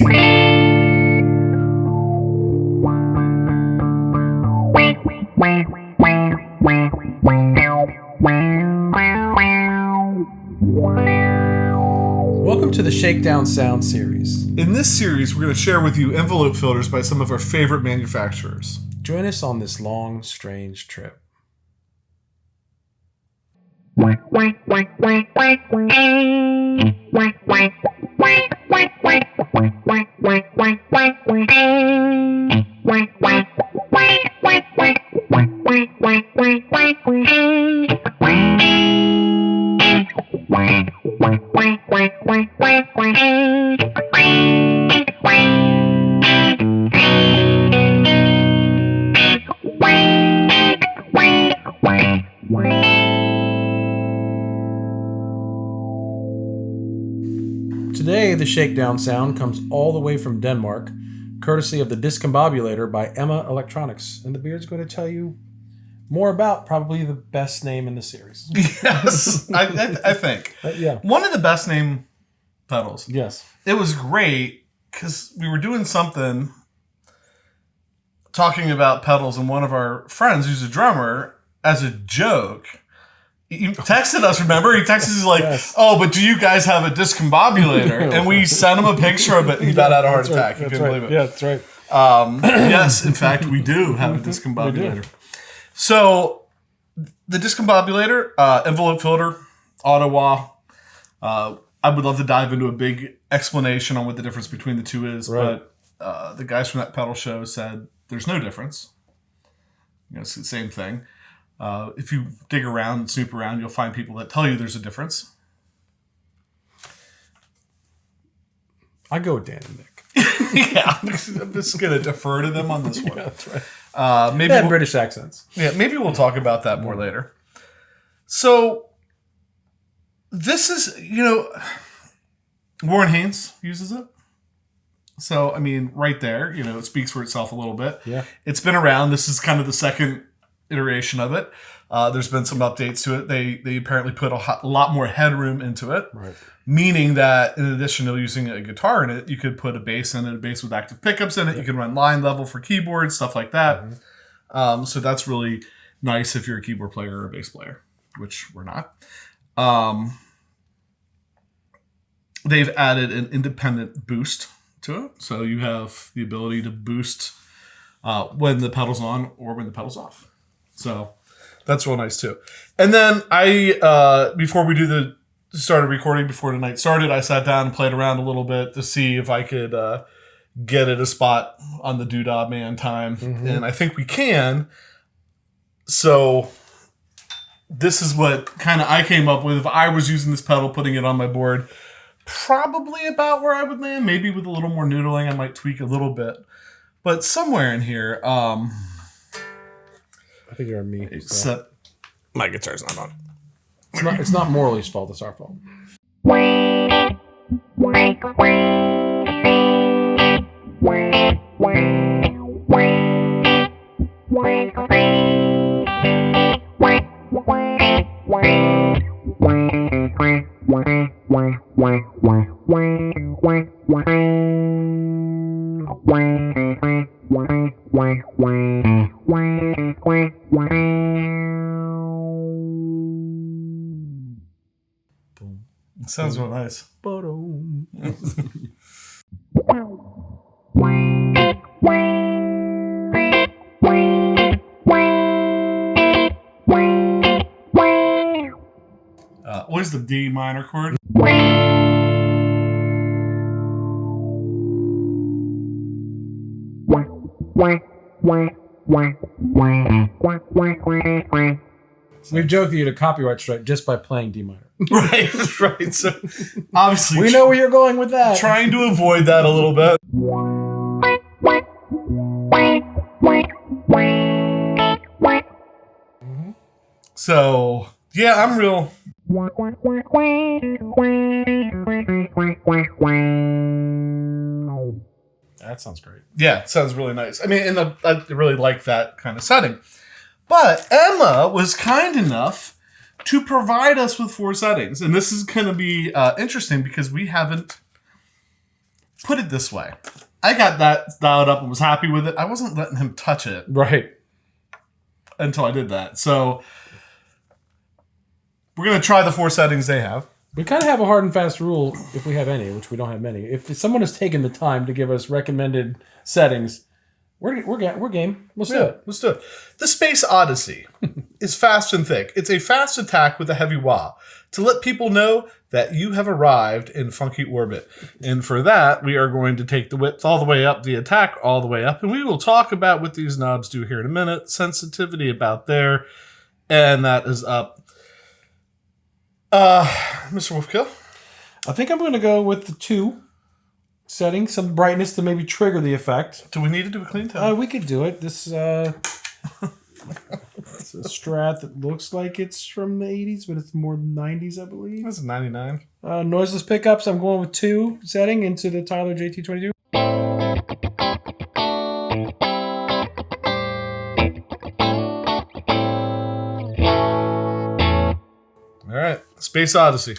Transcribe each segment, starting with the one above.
Welcome to the Shakedown Sound Series. In this series, we're going to share with you envelope filters by some of our favorite manufacturers. Join us on this long, strange trip. Today, the Shakedown sound comes all the way from Denmark, courtesy of the DiscumBOBulator by Emma Electronics. And the Beard's going to tell you more about probably the best name in the series. Yes, I think. Yeah. One of the best named pedals. Yes. It was great because we were doing something talking about pedals, and one of our friends, who's a drummer, as a joke, he texted us, remember? He texted us like, yes. Oh, but do you guys have a DiscumBOBulator? And we sent him a picture of it. He about had a heart attack. He couldn't believe it. Yeah, that's right. Yes, in fact, we do have a DiscumBOBulator. So, the DiscumBOBulator, envelope filter, Ottawa. I would love to dive into a big explanation on what the difference between the two is, right. But the guys from that pedal show said there's no difference. You know, it's the same thing. If you dig around and snoop around, you'll find people that tell you there's a difference. I go with Dan and Nick. Yeah, I'm just going to defer to them on this one. Yeah, that's right. Maybe they had British accents. Yeah, maybe we'll talk about that more later. So, this is, Warren Haynes uses it. So, I mean, right there, it speaks for itself a little bit. Yeah. It's been around. This is kind of the second iteration of it. There's been some updates to it. They apparently put a lot more headroom into it. Right. Meaning that in addition to using a guitar in it, you could put a bass in it, a bass with active pickups in it. You can run line level for keyboards, stuff like that. Mm-hmm. So that's really nice if you're a keyboard player or a bass player, which we're not. They've added an independent boost to it. So you have the ability to boost when the pedal's on or when the pedal's off. So that's real nice too. And then before we started recording, before the night started, I sat down and played around a little bit to see if I could get it a spot on the Doodah Man time. Mm-hmm. And I think we can. So this is what kind of I came up with. If I was using this pedal, putting it on my board, probably about where I would land. Maybe with a little more noodling, I might tweak a little bit. But somewhere in here, I think you're on me. My guitar's not on. It's not Morley's fault. It's our fault. It sounds real nice. What is the D minor chord? We've joked you to copyright strike just by playing D minor. Right. So obviously, we know where you're going with that. Trying to avoid that a little bit. Mm-hmm. So yeah, I'm real. That sounds great. Yeah, it sounds really nice. I mean, I really like that kind of setting. But Emma was kind enough to provide us with 4 settings. And this is going to be interesting because we haven't put it this way. I got that dialed up and was happy with it. I wasn't letting him touch it. Right. Until I did that. So we're going to try the 4 settings they have. We kind of have a hard and fast rule, if we have any, which we don't have many. If someone has taken the time to give us recommended settings, we're game. Let's do it. Let's do it. The Space Odyssey is fast and thick. It's a fast attack with a heavy wah to let people know that you have arrived in funky orbit. And for that, we are going to take the width all the way up, the attack all the way up, and we will talk about what these knobs do here in a minute. Sensitivity about there, and that is up. Mr. Wolfkill? I think I'm going to go with the 2 setting, some brightness to maybe trigger the effect. Do we need to do a clean tone? We could do it. This it's a Strat that looks like it's from the 80s, but it's more than 90s, I believe. That's a 99. Noiseless pickups, I'm going with 2 setting into the Tyler JT22. All right, Space Odyssey.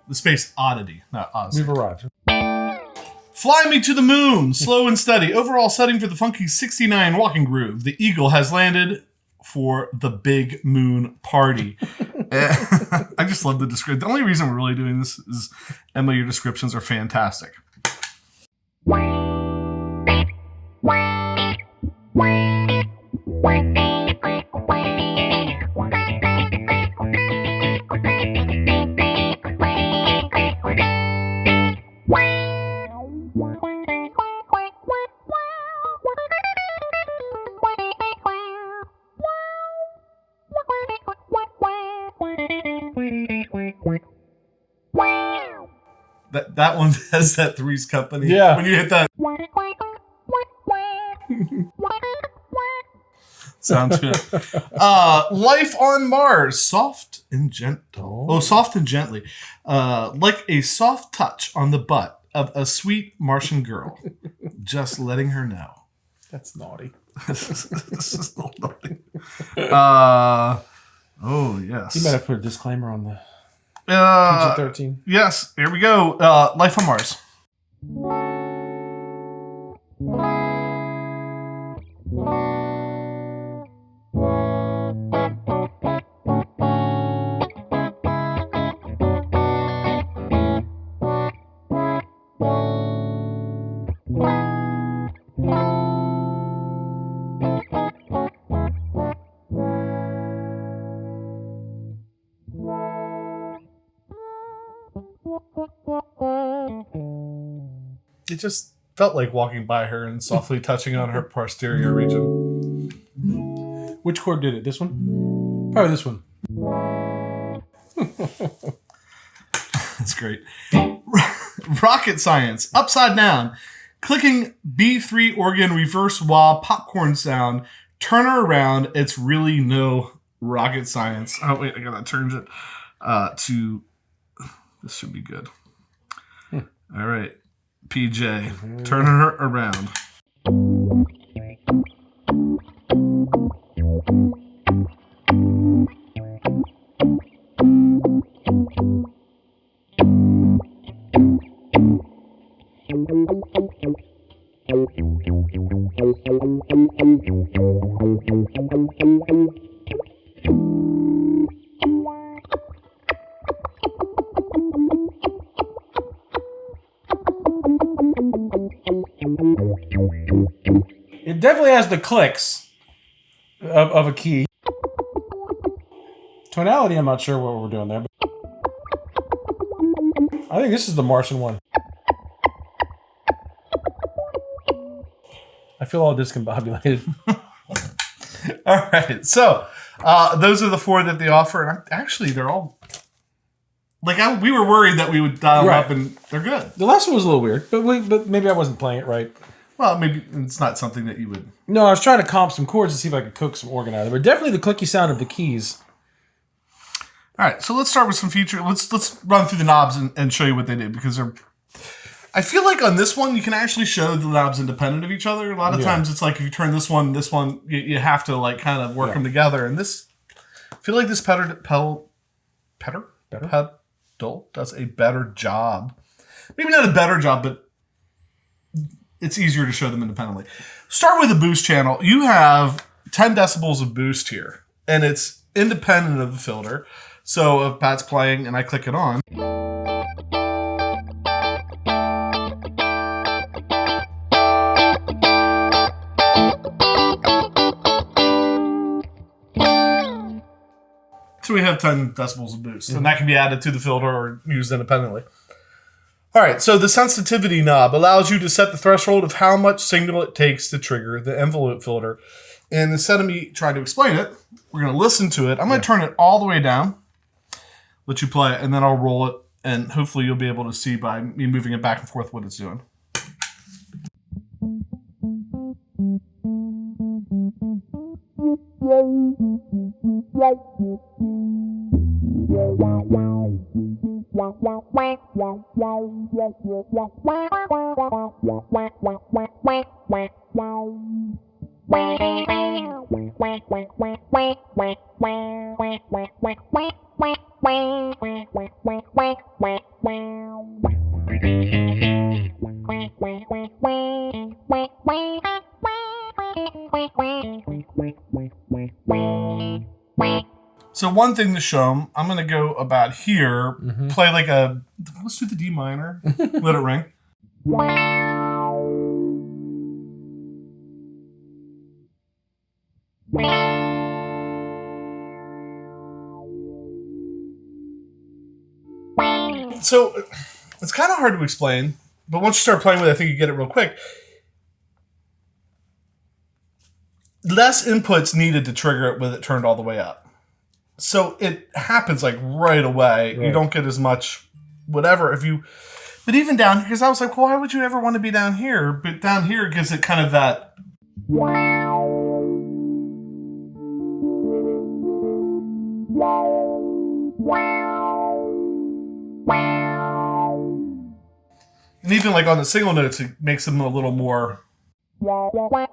The Space Oddity, not Odyssey. We've arrived. Fly Me to the Moon, slow and steady. Overall setting for the funky 69 walking groove. The Eagle has landed for the big moon party. I just love the description. The only reason we're really doing this is, Emma, your descriptions are fantastic. That one has that Three's Company. Yeah. When you hit that sound to it. Life on Mars, soft and gentle. Oh, soft and gently. Like a soft touch on the butt of a sweet Martian girl. Just letting her know. That's naughty. This is a little naughty. Oh, yes. You might have put a disclaimer on the PG-13. Yes, here we go. Life on Mars. It just felt like walking by her and softly touching on her posterior region. Which chord did it? This one? Probably this one. That's great. Rocket Science, upside down. Clicking B3 organ reverse wah popcorn sound. Turn her around. It's really no rocket science. Oh, wait, I gotta turn it to... This should be good. All right. PJ, turn her around. It definitely has the clicks of a key. Tonality, I'm not sure what we're doing there. But I think this is the Martian one. I feel all discombobulated. All right. So those are the 4 that they offer. And actually, they're all... we were worried that we would dial them up and they're good. The last one was a little weird, but maybe I wasn't playing it right. Well, maybe it's not something that you would... No, I was trying to comp some chords to see if I could cook some organ out of it. But definitely the clicky sound of the keys. All right, so let's start with some feature. Let's run through the knobs and show you what they do, because they're. I feel like on this one you can actually show the knobs independent of each other. A lot of times it's like if you turn this one, you have to like kind of work them together. And this, I feel like this pedal does a better job. Maybe not a better job, but it's easier to show them independently. Start with the boost channel. You have 10 decibels of boost here, and it's independent of the filter. So if Pat's playing and I click it on, so we have 10 decibels of boost, and that can be added to the filter or used independently. All right, so the sensitivity knob allows you to set the threshold of how much signal it takes to trigger the envelope filter. And instead of me trying to explain it, we're going to listen to it. I'm going to turn it all the way down, let you play it, and then I'll roll it, and hopefully you'll be able to see by me moving it back and forth what it's doing. So one thing to show them, I'm going to go about here, play like a, let's do the D minor, let it ring. So it's kind of hard to explain, but once you start playing with it, I think you get it real quick. Less inputs needed to trigger it with it turned all the way up. So it happens like right away. Right. You don't get as much whatever. But even down here, because I was like, well, why would you ever want to be down here? But down here gives it kind of that. And even like on the single notes, it makes them a little more. Yeah,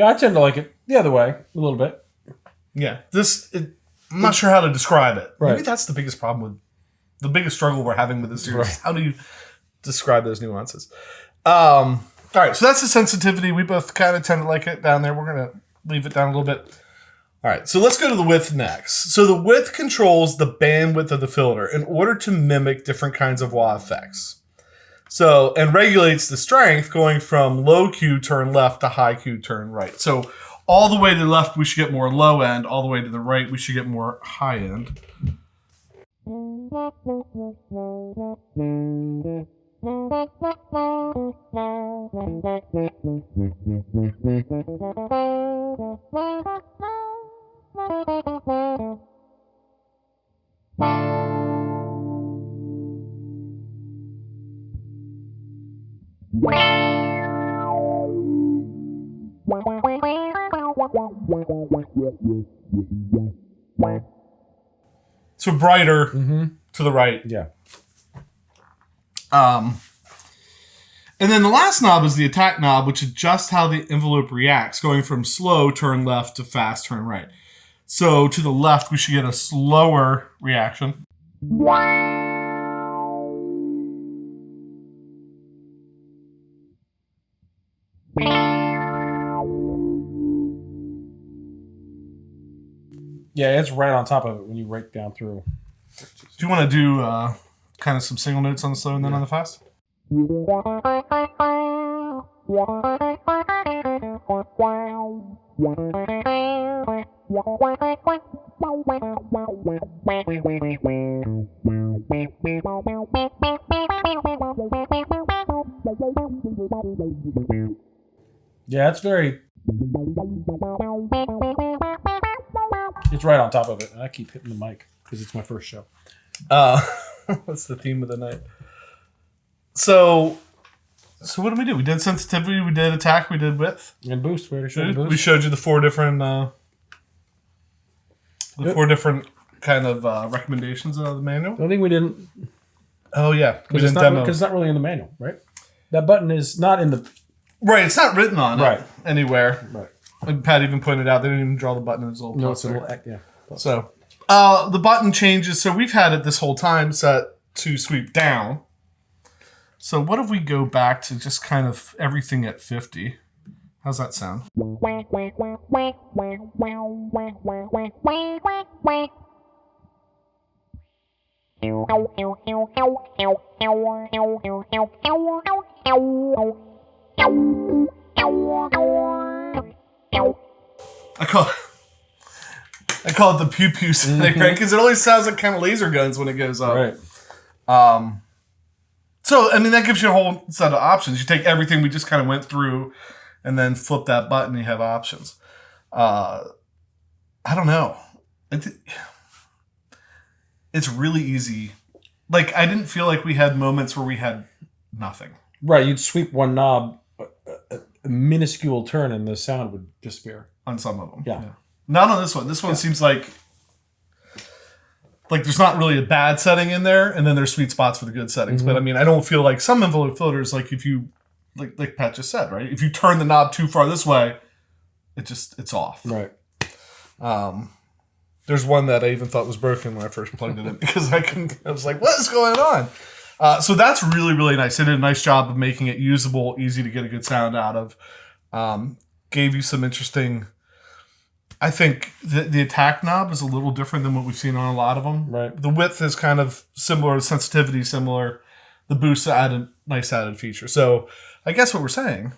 I tend to like it the other way a little bit. Yeah, I'm not sure how to describe it. Right. Maybe that's the biggest problem with the biggest struggle we're having with this series. Right. How do you describe those nuances? All right, so that's the sensitivity. We both kind of tend to like it down there. We're going to leave it down a little bit. All right, so let's go to the width next. So the width controls the bandwidth of the filter in order to mimic different kinds of wah effects. So, and regulates the strength going from low Q turn left to high Q turn right. So all the way to the left, we should get more low end. All the way to the right, we should get more high end. So brighter to the right. Yeah. And then the last knob is the attack knob, which adjusts how the envelope reacts, going from slow turn left to fast turn right. So to the left, we should get a slower reaction. Yeah, it's right on top of it when you break down through. Do you want to do kind of some single notes on the slow and then on the fast? Yeah, it's very. It's right on top of it. And I keep hitting the mic because it's my first show. What's the theme of the night? So what did we do? We did sensitivity, we did attack, we did width. And boost. We already showed boost. We showed you the four different kind of recommendations of the manual. The only thing we didn't... Oh, yeah. We Because didn't demo. it's not really in the manual, right? That button is not in the... Right, it's not written on Right. it anywhere. Right. And Pat even pointed out they didn't even draw the button in his little No, it's a plus little... there. Yeah. So, the button changes. So we've had it this whole time set to sweep down. So what if we go back to just kind of everything at 50? How's that sound? I call it the pew pew setting, right? Because it always sounds like kind of laser guns when it goes up. Right. So, I mean, that gives you a whole set of options. You take everything we just kind of went through and then flip that button, you have options. I don't know. It's really easy. Like, I didn't feel like we had moments where we had nothing. Right. You'd sweep one knob, a minuscule turn, and the sound would disappear. On some of them. Yeah. Not on this one. This one seems like there's not really a bad setting in there, and then there's sweet spots for the good settings. Mm-hmm. But I mean, I don't feel like some envelope filters, like if you, like Pat just said, right? If you turn the knob too far this way, it's off. Right. There's one that I even thought was broken when I first plugged it in because I was like, what is going on? So that's really, really nice. They did a nice job of making it usable, easy to get a good sound out of. Gave you some interesting... I think the attack knob is a little different than what we've seen on a lot of them. Right. The width is kind of similar, sensitivity similar. The boost added nice added feature. So I guess what we're saying,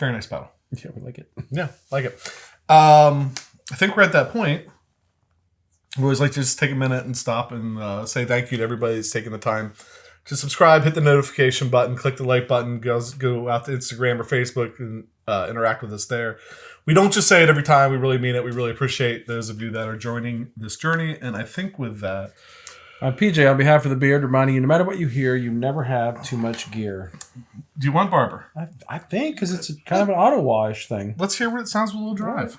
very nice pedal. Yeah, we like it. Yeah, like it. I think we're at that point. We always like to just take a minute and stop and say thank you to everybody that's taking the time to subscribe, hit the notification button, click the like button, go out to Instagram or Facebook and interact with us there. We don't just say it every time. We really mean it. We really appreciate those of you that are joining this journey. And I think with that... I'm PJ, on behalf of the Beard, reminding you, no matter what you hear, you never have too much gear. Do you want Barber? I think, because it's kind of an auto wash thing. Let's hear what it sounds with a little drive.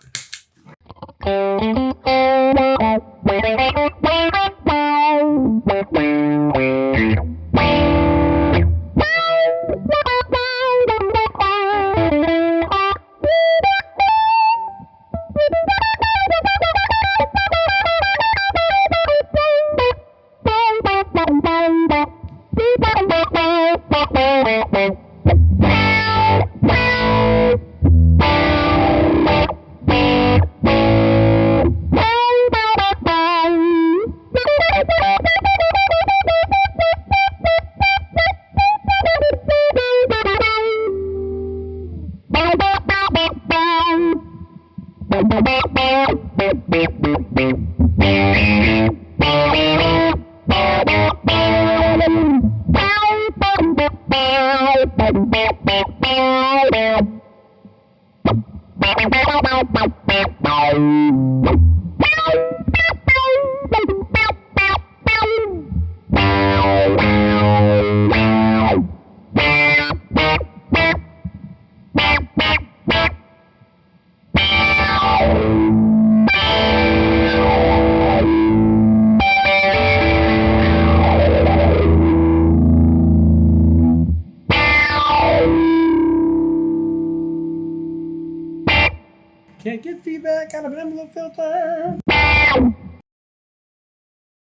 Can't get feedback out of an envelope filter.